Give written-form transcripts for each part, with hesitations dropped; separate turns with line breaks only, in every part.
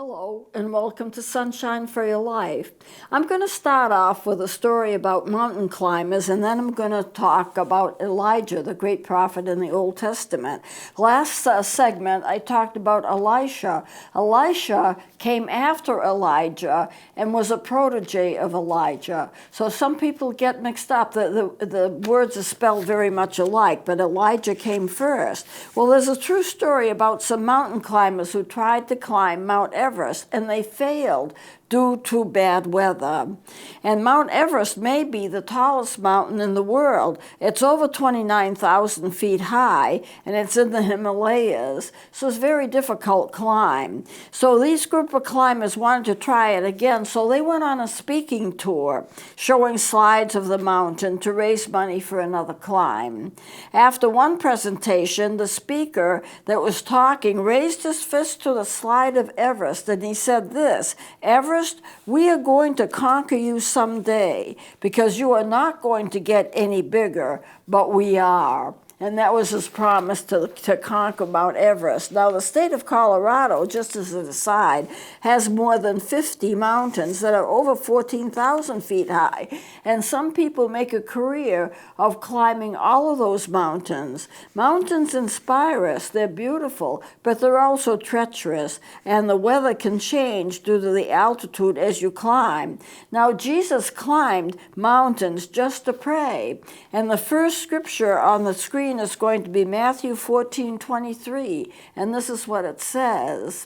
Hello, and welcome to Sunshine for Your Life. I'm going to start off with a story about mountain climbers, and then I'm going to talk about Elijah, the great prophet in the Old Testament. Last segment, I talked about Elisha. Elisha came after Elijah and was a protege of Elijah. So some people get mixed up. The words are spelled very much alike, but Elijah came first. Well, there's a true story about some mountain climbers who tried to climb Mount Everest, and they failed due to bad weather. And Mount Everest may be the tallest mountain in the world. It's over 29,000 feet high, and it's in the Himalayas, so it's a very difficult climb. So these group of climbers wanted to try it again, so they went on a speaking tour, showing slides of the mountain to raise money for another climb. After one presentation, the speaker that was talking raised his fist to the slide of Everest, and he said this: "Everest, we are going to conquer you someday, because you are not going to get any bigger, but we are." And that was his promise to conquer Mount Everest. Now, the state of Colorado, just as an aside, has more than 50 mountains that are over 14,000 feet high. And some people make a career of climbing all of those mountains. Mountains inspire us. They're beautiful, but they're also treacherous. And the weather can change due to the altitude as you climb. Now, Jesus climbed mountains just to pray. And the first scripture on the screen is going to be Matthew 14:23, and this is what it says.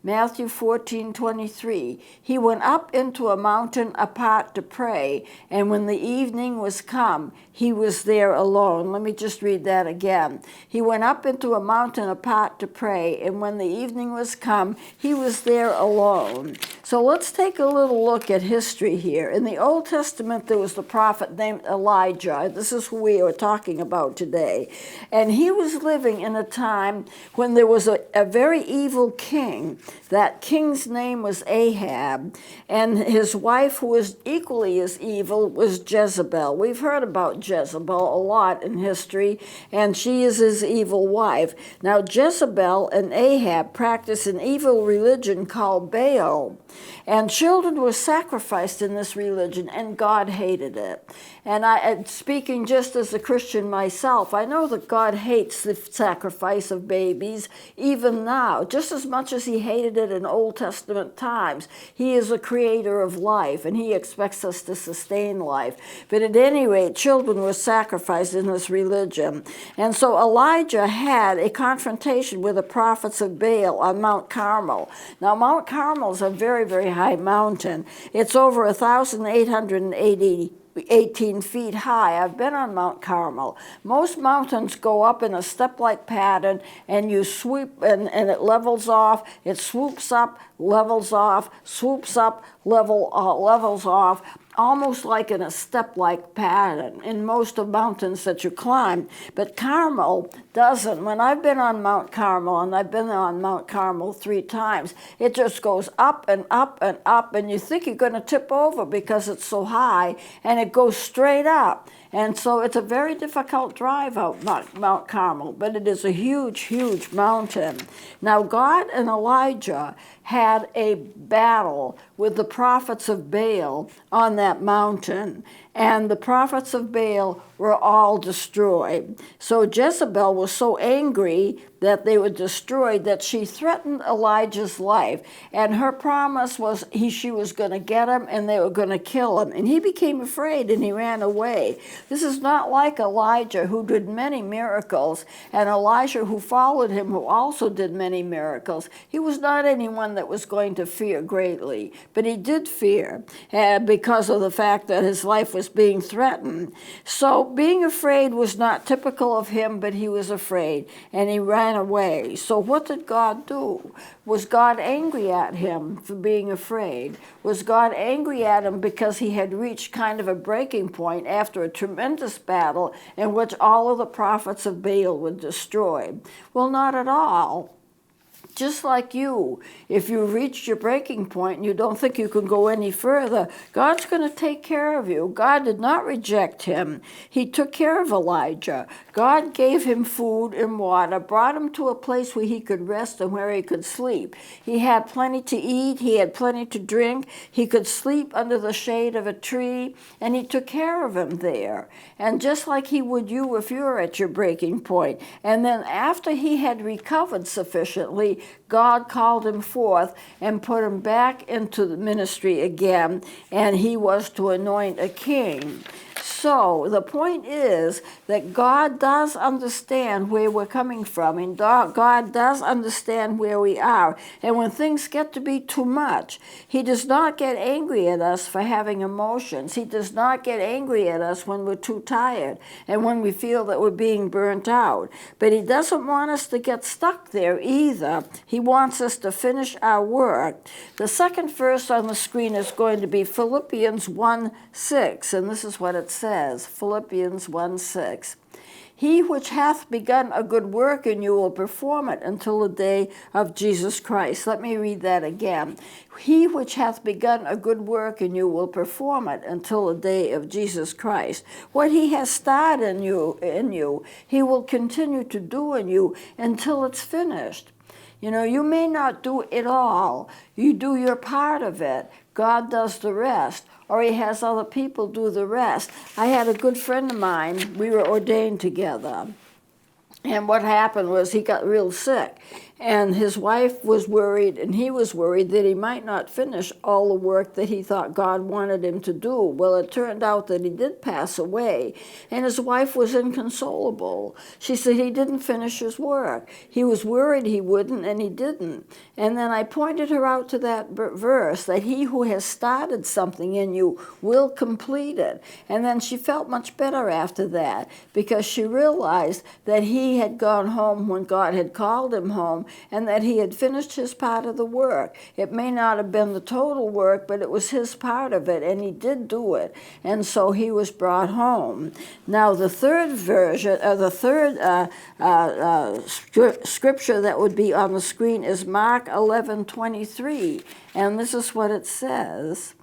Matthew 14:23, "He went up into a mountain apart to pray, and when the evening was come, he was there alone." Let me just read that again. "He went up into a mountain apart to pray, and when the evening was come, he was there alone." So let's take a little look at history here. In the Old Testament, there was the prophet named Elijah. This is who we are talking about today. And he was living in a time when there was a very evil king. That king's name was Ahab, and his wife, who was equally as evil, was Jezebel. We've heard about Jezebel a lot in history, and she is his evil wife. Now, Jezebel and Ahab practiced an evil religion called Baal, and children were sacrificed in this religion, and God hated it. And speaking just as a Christian myself, I know that God hates the sacrifice of babies even now, just as much as he hated it in Old Testament times. He is a creator of life, and he expects us to sustain life. But at any rate, children were sacrificed in this religion. And so Elijah had a confrontation with the prophets of Baal on Mount Carmel. Now, Mount Carmel is a very, very high mountain. It's over 1,818 feet high. I've been on Mount Carmel. Most mountains go up in a step-like pattern, and you sweep, and it levels off. It swoops up, levels off, swoops up, levels off, almost like in a step-like pattern in most of mountains that you climb. But Carmel doesn't. When I've been on Mount Carmel, and I've been on Mount Carmel 3 times, it just goes up and up and up, and you think you're going to tip over because it's so high, and it goes straight up. And so it's a very difficult drive out Mount Carmel, but it is a huge, huge mountain. Now, God and Elijah had a battle with the prophets of Baal on that mountain, and the prophets of Baal were all destroyed. So Jezebel was so angry that they were destroyed that she threatened Elijah's life, and her promise was she was going to get him and they were going to kill him. And he became afraid and he ran away. This is not like Elijah, who did many miracles, and Elisha, who followed him, who also did many miracles. He was not anyone that was going to fear greatly, but he did fear because of the fact that his life was being threatened. So being afraid was not typical of him, but he was afraid, and he ran away. So what did God do? Was God angry at him for being afraid? Was God angry at him because he had reached kind of a breaking point after a tremendous battle in which all of the prophets of Baal were destroyed? Well, not at all. Just like you, if you reached your breaking point and you don't think you can go any further, God's going to take care of you. God did not reject him. He took care of Elijah. God gave him food and water, brought him to a place where he could rest and where he could sleep. He had plenty to eat. He had plenty to drink. He could sleep under the shade of a tree, and he took care of him there. And just like he would you if you're at your breaking point. And then after he had recovered sufficiently, God called him forth and put him back into the ministry again, and he was to anoint a king. So the point is that God does understand where we're coming from, and God does understand where we are. And when things get to be too much, he does not get angry at us for having emotions. He does not get angry at us when we're too tired and when we feel that we're being burnt out. But he doesn't want us to get stuck there either. He wants us to finish our work. The second verse on the screen is going to be Philippians 1:6, and this is what it says. Philippians 1:6. He which hath begun a good work in you will perform it until the day of Jesus Christ. Let me read that again. He which hath begun a good work in you will perform it until the day of Jesus Christ. What he has started in you, he will continue to do in you until it's finished. You know, you may not do it all. You do your part of it. God does the rest. Or he has other people do the rest. I had a good friend of mine. We were ordained together. And what happened was he got real sick. And his wife was worried, and he was worried that he might not finish all the work that he thought God wanted him to do. Well, it turned out that he did pass away, and his wife was inconsolable. She said he didn't finish his work. He was worried he wouldn't, and he didn't. And then I pointed her out to that verse, that he who has started something in you will complete it. And then she felt much better after that, because she realized that he had gone home when God had called him home, and that he had finished his part of the work. It may not have been the total work, but it was his part of it, and he did do it. And so he was brought home. Now, the third version, scripture that would be on the screen is Mark 11:23, and this is what it says.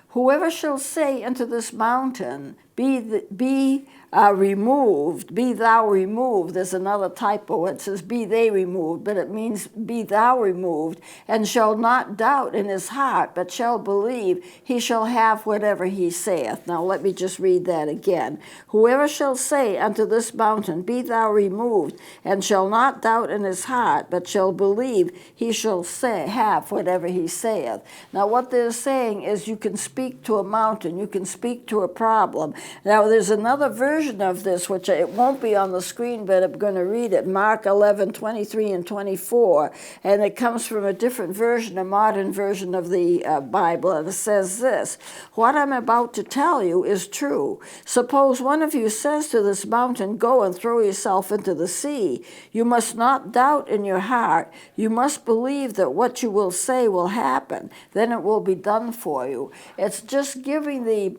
Whoever shall say unto this mountain, be removed, be thou removed. There's another typo. It says be they removed, but it means be thou removed, and shall not doubt in his heart, but shall believe, he shall have whatever he saith. Now let me just read that again. Whoever shall say unto this mountain, be thou removed, and shall not doubt in his heart, but shall believe, he shall have whatever he saith. Now what they're saying is you can speak to a mountain, you can speak to a problem. Now there's another version of this, which it won't be on the screen, but I'm going to read it. Mark 11:23 and 24, and it comes from a different version, a modern version of the Bible, and it says this: what I'm about to tell you is true. Suppose one of you says to this mountain, go and throw yourself into the sea. You must not doubt in your heart. You must believe that what you will say will happen. Then it will be done for you. It's just giving the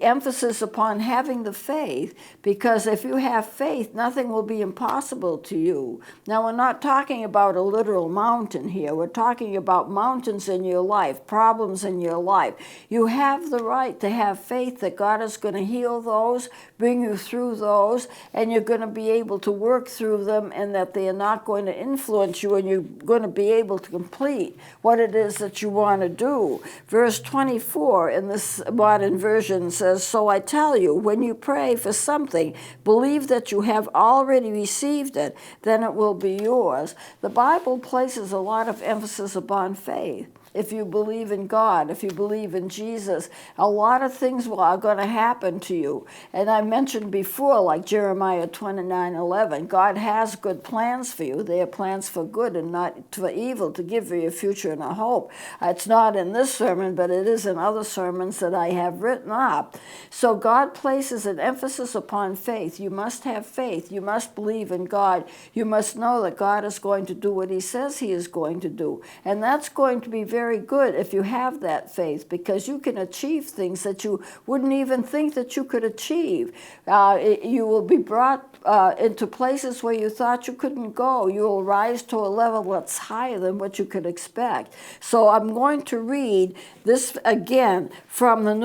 emphasis upon having the faith, because if you have faith, nothing will be impossible to you. Now, we're not talking about a literal mountain here. We're talking about mountains in your life, problems in your life. You have the right to have faith that God is going to heal those, bring you through those, and you're going to be able to work through them, and that they are not going to influence you, and you're going to be able to complete what it is that you want to do. Verse 24 in this modern version says, so I tell you, when you pray for something, believe that you have already received it, then it will be yours. The Bible places a lot of emphasis upon faith. If you believe in God, if you believe in Jesus, a lot of things are going to happen to you. And I mentioned before, like Jeremiah 29:11, God has good plans for you. They are plans for good and not for evil, to give you a future and a hope. It's not in this sermon, but it is in other sermons that I have written up. So God places an emphasis upon faith. You must have faith. You must believe in God. You must know that God is going to do what he says he is going to do. And that's going to be very very good if you have that faith, because you can achieve things that you wouldn't even think that you could achieve. You will be brought into places where you thought you couldn't go. You will rise to a level that's higher than what you could expect. So I'm going to read this again from the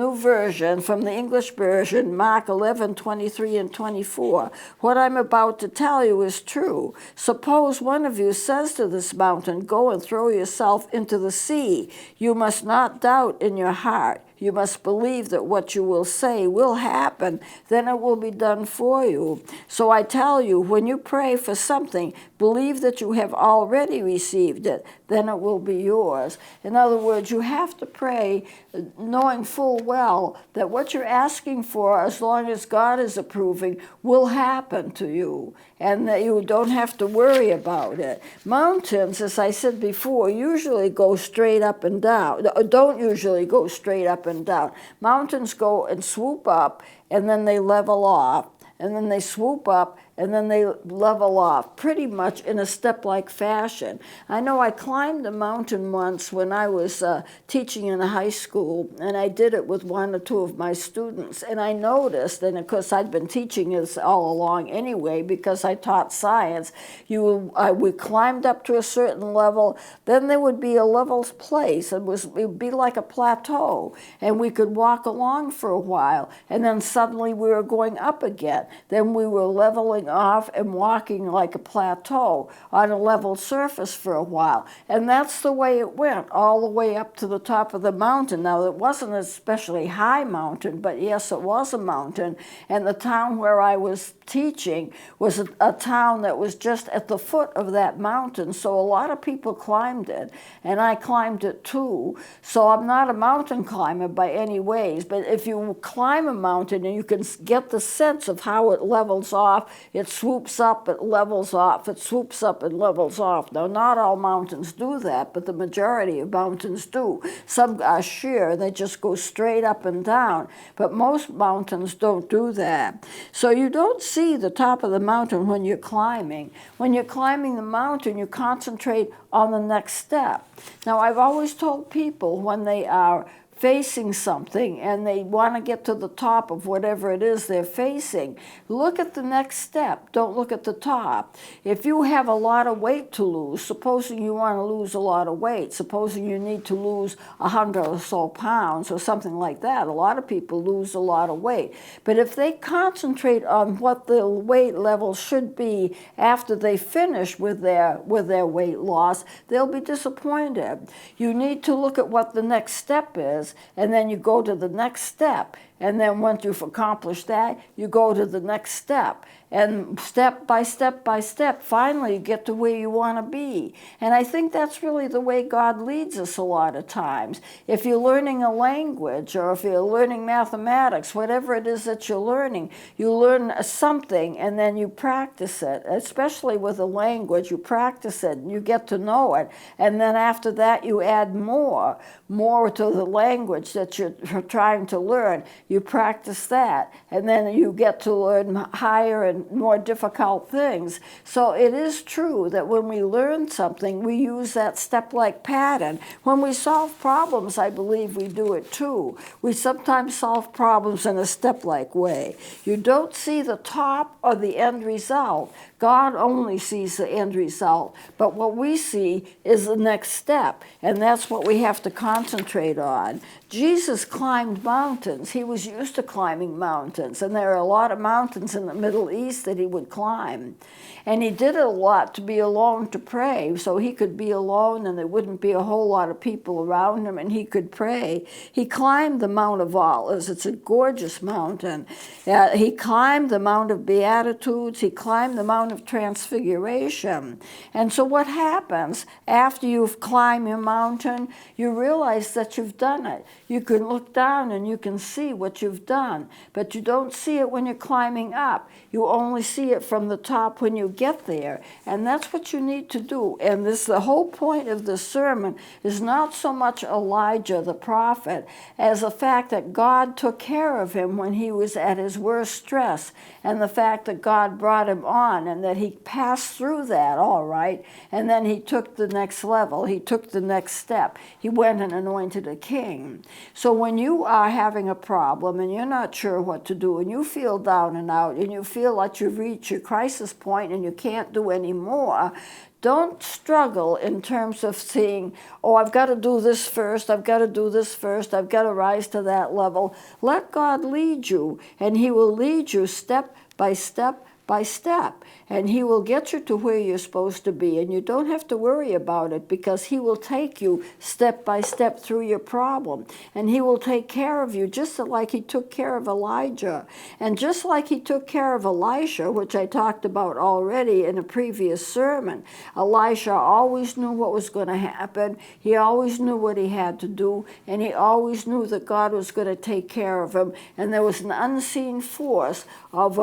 new version, from the English version, Mark 11:23 and 24. What I'm about to tell you is true. Suppose one of you says to this mountain, "Go and throw yourself into the sea." You must not doubt in your heart. You must believe that what you will say will happen, then it will be done for you. So I tell you, when you pray for something, believe that you have already received it, then it will be yours. In other words, you have to pray knowing full well that what you're asking for, as long as God is approving, will happen to you, and that you don't have to worry about it. Mountains, as I said before, usually go straight up and down. Don't usually go straight up and down. Mountains go and swoop up, and then they level off, and then they swoop up, and then they level off, pretty much in a step-like fashion. I know I climbed a mountain once when I was teaching in a high school, and I did it with one or two of my students, and I noticed, and of course I'd been teaching this all along anyway because I taught science, we climbed up to a certain level, then there would be a level place. It would be like a plateau, and we could walk along for a while, and then suddenly we were going up again. Then we were leveling off and walking like a plateau on a level surface for a while. And that's the way it went, all the way up to the top of the mountain. Now, it wasn't an especially high mountain, but yes, it was a mountain. And the town where I was teaching was a town that was just at the foot of that mountain. So a lot of people climbed it, and I climbed it too. So I'm not a mountain climber by any ways, but if you climb a mountain and you can get the sense of how it levels off, it swoops up, it levels off, it swoops up and levels off. Now, not all mountains do that, but the majority of mountains do. Some are sheer, they just go straight up and down, but most mountains don't do that. So you don't see the top of the mountain when you're climbing. When you're climbing the mountain, you concentrate on the next step. Now, I've always told people when they are facing something and they want to get to the top of whatever it is they're facing, look at the next step. Don't look at the top. If you have a lot of weight to lose, supposing you want to lose a lot of weight, supposing you need to lose 100 or so pounds or something like that, a lot of people lose a lot of weight. But if they concentrate on what the weight level should be after they finish with their weight loss, they'll be disappointed. You need to look at what the next step is, and then you go to the next step. And then once you've accomplished that, you go to the next step. And step by step by step, finally you get to where you want to be. And I think that's really the way God leads us a lot of times. If you're learning a language, or if you're learning mathematics, whatever it is that you're learning, you learn something and then you practice it. Especially with a language, you practice it and you get to know it. And then after that, you add more to the language that you're trying to learn. You practice that, and then you get to learn higher and more difficult things. So it is true that when we learn something, we use that step-like pattern. When we solve problems, I believe we do it too. We sometimes solve problems in a step-like way. You don't see the top or the end result. God only sees the end result. But what we see is the next step, and that's what we have to concentrate on. Jesus climbed mountains. He was used to climbing mountains, and there are a lot of mountains in the Middle East that he would climb. And he did it a lot to be alone to pray, so he could be alone and there wouldn't be a whole lot of people around him, and he could pray. He climbed the Mount of Olives. It's a gorgeous mountain. He climbed the Mount of Beatitudes. He climbed the Mount of Transfiguration. And so what happens after you've climbed your mountain? You realize that you've done it. You can look down and you can see what what you've done. But you don't see it when you're climbing up. You only see it from the top when you get there. And that's what you need to do. And the whole point of the sermon is not so much Elijah the prophet as the fact that God took care of him when he was at his worst stress, and the fact that God brought him on and that he passed through that all right, and then he took the next level. He took the next step. He went and anointed a king. So when you are having a problem and you're not sure what to do, and you feel down and out, and you feel like you've reached your crisis point and you can't do any more, don't struggle in terms of seeing, oh, I've got to do this first, I've got to do this first, I've got to rise to that level. Let God lead you, and he will lead you step by step by step, and he will get you to where you're supposed to be, and you don't have to worry about it, because he will take you step by step through your problem, and he will take care of you just like he took care of Elijah, and just like he took care of Elisha, which I talked about already in a previous sermon. Elisha always knew what was going to happen. He always knew what he had to do, and he always knew that God was going to take care of him, and there was an unseen force of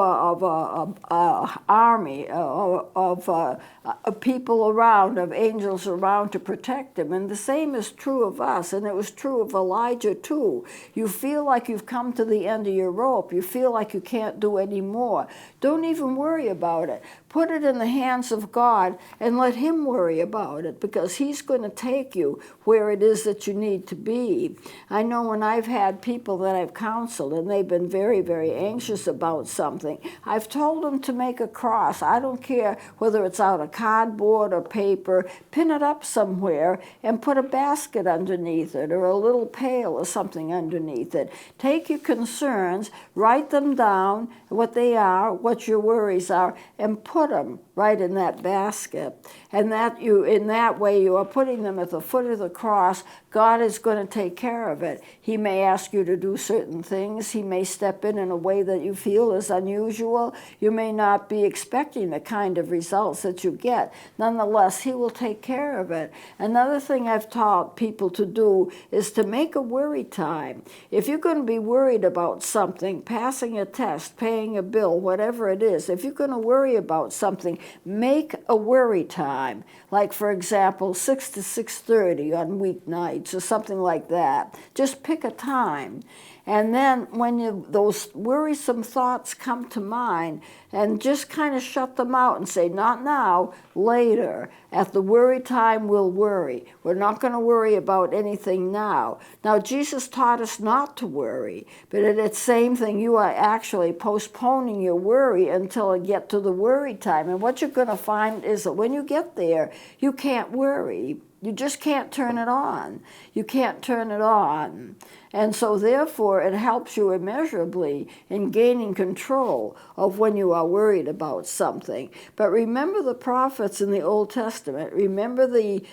army of people around, of angels around to protect him. And the same is true of us, and it was true of Elijah too. You feel like you've come to the end of your rope. You feel like you can't do any more. Don't even worry about it. Put it in the hands of God and let him worry about it, because he's going to take you where it is that you need to be. I know when I've had people that I've counseled and they've been very, very anxious about something, I've told them to make a cross. I don't care whether it's out of cardboard or paper. Pin it up somewhere and put a basket underneath it, or a little pail or something underneath it. Take your concerns, write them down, what they are, what your worries are, and put them right in that basket. And in that way you are putting them at the foot of the cross. God is going to take care of it. He may ask you to do certain things. He may step in a way that you feel is unusual. You may not be expecting the kind of results that you get. Nonetheless, he will take care of it. Another thing I've taught people to do is to make a worry time. If you're going to be worried about something, passing a test, paying a bill, whatever it is, if you're going to worry about something, make a worry time. Like, for example, 6 to 6:30 on weeknights or something like that. Just pick a time. And then when those worrisome thoughts come to mind, and just kind of shut them out and say, not now, later. At the worry time, we'll worry. We're not going to worry about anything now. Now, Jesus taught us not to worry, but it's the same thing. You are actually postponing your worry until you get to the worry time. And what you're going to find is that when you get there, you can't worry. You just can't turn it on. You can't turn it on. And so therefore it helps you immeasurably in gaining control of when you are worried about something. But remember the prophets in the Old Testament. Remember the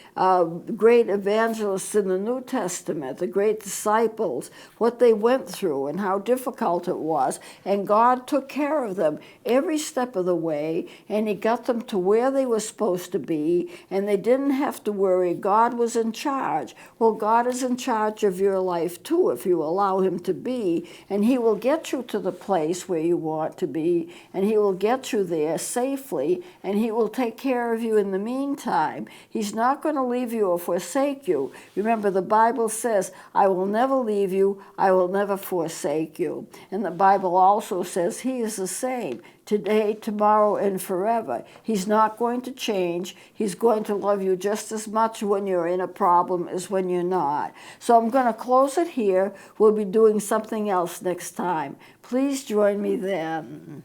great evangelists in the New Testament, the great disciples, what they went through and how difficult it was. And God took care of them every step of the way, and he got them to where they were supposed to be, and they didn't have to worry. God was in charge. Well, God is in charge of your life too, if you allow him to be, and he will get you to the place where you want to be, and he will get you there safely, and he will take care of you in the meantime. He's not going to leave you or forsake you. Remember, the Bible says, I will never leave you, I will never forsake you. And the Bible also says he is the same today, tomorrow, and forever. He's not going to change. He's going to love you just as much when you're in a problem as when you're not. So I'm going to close it here. We'll be doing something else next time. Please join me then.